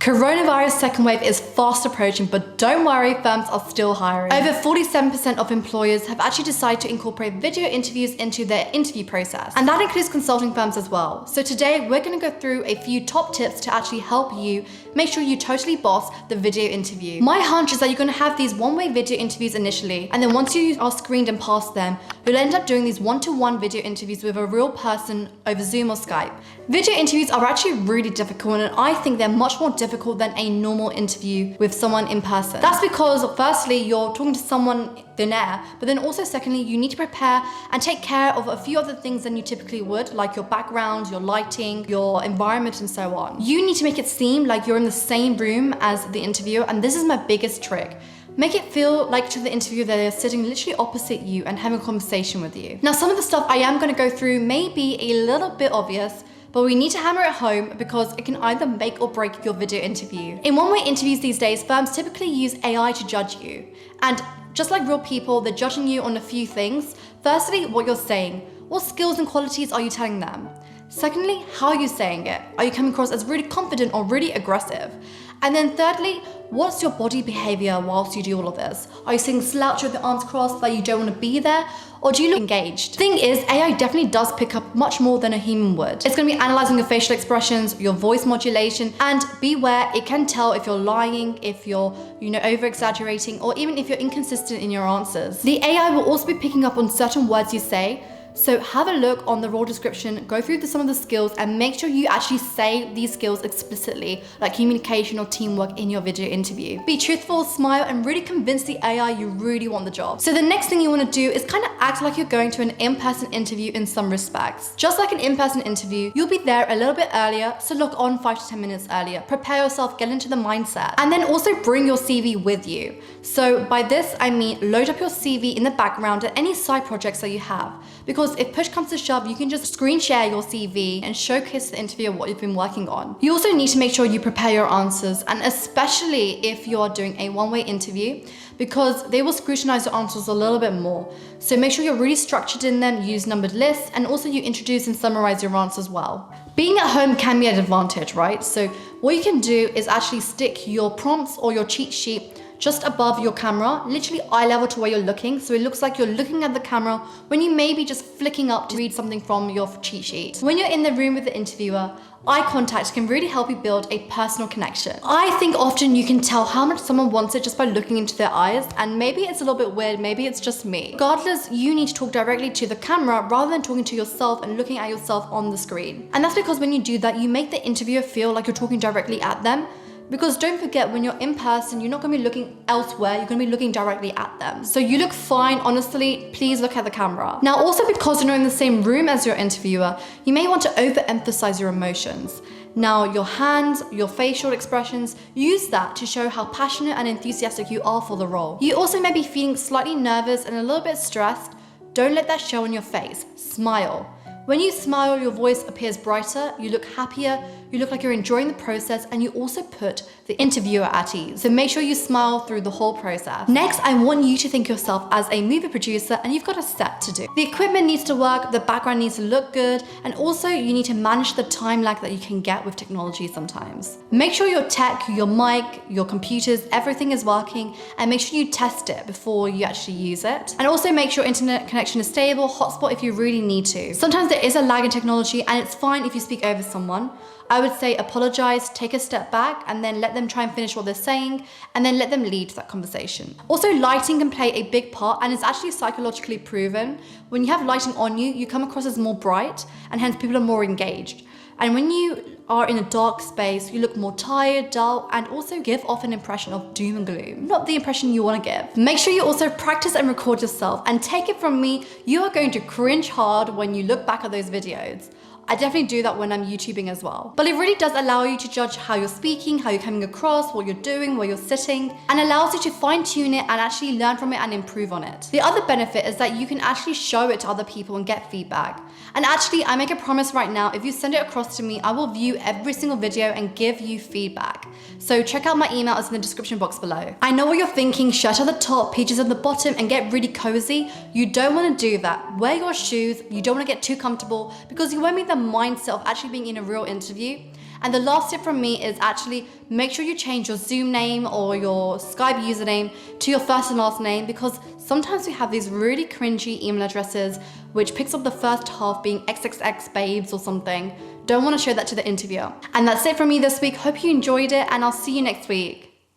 Coronavirus second wave is fast approaching, but don't worry, firms are still hiring. Over 47% of employers have actually decided to incorporate video interviews into their interview process. And that includes consulting firms as well. So today we're gonna go through a few top tips to actually help you make sure you totally boss the video interview. My hunch is that you're gonna have these one-way video interviews initially, and then once you are screened and pass them, you'll end up doing these one-to-one video interviews with a real person over Zoom or Skype. Video interviews are actually really difficult, and I think they're much more difficult than a normal interview with someone in person. That's because firstly, you're talking to someone thin air, but then also secondly, you need to prepare and take care of a few other things than you typically would, like your background, your lighting, your environment, and so on. You need to make it seem like you're in the same room as the interviewer, and this is my biggest trick. Make it feel like to the interviewer that they're sitting literally opposite you and having a conversation with you. Now, some of the stuff I am going to go through may be a little bit obvious, but we need to hammer it home because it can either make or break your video interview. In one-way interviews these days, firms typically use AI to judge you. And just like real people, they're judging you on a few things. Firstly, what you're saying. What skills and qualities are you telling them? Secondly, how are you saying it? Are you coming across as really confident or really aggressive? And then thirdly, what's your body behavior whilst you do all of this? Are you sitting slouched with your arms crossed like you don't want to be there? Or do you look engaged? Thing is, AI definitely does pick up much more than a human would. It's gonna be analyzing your facial expressions, your voice modulation, and beware, it can tell if you're lying, if you're, over-exaggerating, or even if you're inconsistent in your answers. The AI will also be picking up on certain words you say, so have a look on the raw description, go through some of the skills, and make sure you actually say these skills explicitly, like communication or teamwork in your video interview. Be truthful, smile, and really convince the AI you really want the job. So the next thing you want to do is kind of act like you're going to an in-person interview in some respects. Just like an in-person interview, you'll be there a little bit earlier, so log on 5 to 10 minutes earlier. Prepare yourself, get into the mindset, and then also bring your CV with you. So by this, I mean load up your CV in the background and any side projects that you have. Because if push comes to shove, you can just screen share your CV and showcase the interviewer what you've been working on. You also need to make sure you prepare your answers, and especially if you are doing a one-way interview, because they will scrutinize your answers a little bit more. So make sure you're really structured in them, use numbered lists, and also you introduce and summarize your answers well. Being at home can be an advantage, right? So what you can do is actually stick your prompts or your cheat sheet just above your camera, literally eye level to where you're looking, so it looks like you're looking at the camera when you may be just flicking up to read something from your cheat sheet. When you're in the room with the interviewer, eye contact can really help you build a personal connection. I think often you can tell how much someone wants it just by looking into their eyes, and maybe it's a little bit weird, maybe it's just me. Regardless, you need to talk directly to the camera rather than talking to yourself and looking at yourself on the screen. And that's because when you do that, you make the interviewer feel like you're talking directly at them. Because don't forget, when you're in person, you're not gonna be looking elsewhere, you're gonna be looking directly at them. So you look fine, honestly, please look at the camera. Now also, because you're not in the same room as your interviewer, you may want to overemphasize your emotions. Now your hands, your facial expressions, use that to show how passionate and enthusiastic you are for the role. You also may be feeling slightly nervous and a little bit stressed. Don't let that show on your face, smile. When you smile, your voice appears brighter, you look happier, you look like you're enjoying the process, and you also put the interviewer at ease. So make sure you smile through the whole process. Next, I want you to think yourself as a movie producer, and you've got a set to do. The equipment needs to work, the background needs to look good, and also you need to manage the time lag that you can get with technology sometimes. Make sure your tech, your mic, your computers, everything is working, and make sure you test it before you actually use it. And also make sure internet connection is stable, hotspot if you really need to. Sometimes there is a lag in technology, and it's fine if you speak over someone. I would say apologize, take a step back, and then let them try and finish what they're saying, and then let them lead that conversation. Also, lighting can play a big part, and it's actually psychologically proven. When you have lighting on you, you come across as more bright, and hence people are more engaged. And when you are in a dark space, you look more tired, dull, and also give off an impression of doom and gloom. Not the impression you want to give. Make sure you also practice and record yourself, and take it from me, you are going to cringe hard when you look back at those videos. I definitely do that when I'm YouTubing as well. But it really does allow you to judge how you're speaking, how you're coming across, what you're doing, where you're sitting, and allows you to fine tune it and actually learn from it and improve on it. The other benefit is that you can actually show it to other people and get feedback. And actually, I make a promise right now, if you send it across to me, I will view every single video and give you feedback. So check out my email, it's in the description box below. I know what you're thinking, shirt at the top, peaches at the bottom, and get really cozy. You don't want to do that. Wear your shoes, you don't want to get too comfortable, because you won't be the mindset of actually being in a real interview. And the last tip from me is actually make sure you change your Zoom name or your Skype username to your first and last name, because sometimes we have these really cringy email addresses which picks up the first half being XXX babes or something. Don't want to show that to the interviewer. And that's it from me this week. Hope you enjoyed it, and I'll see you next week.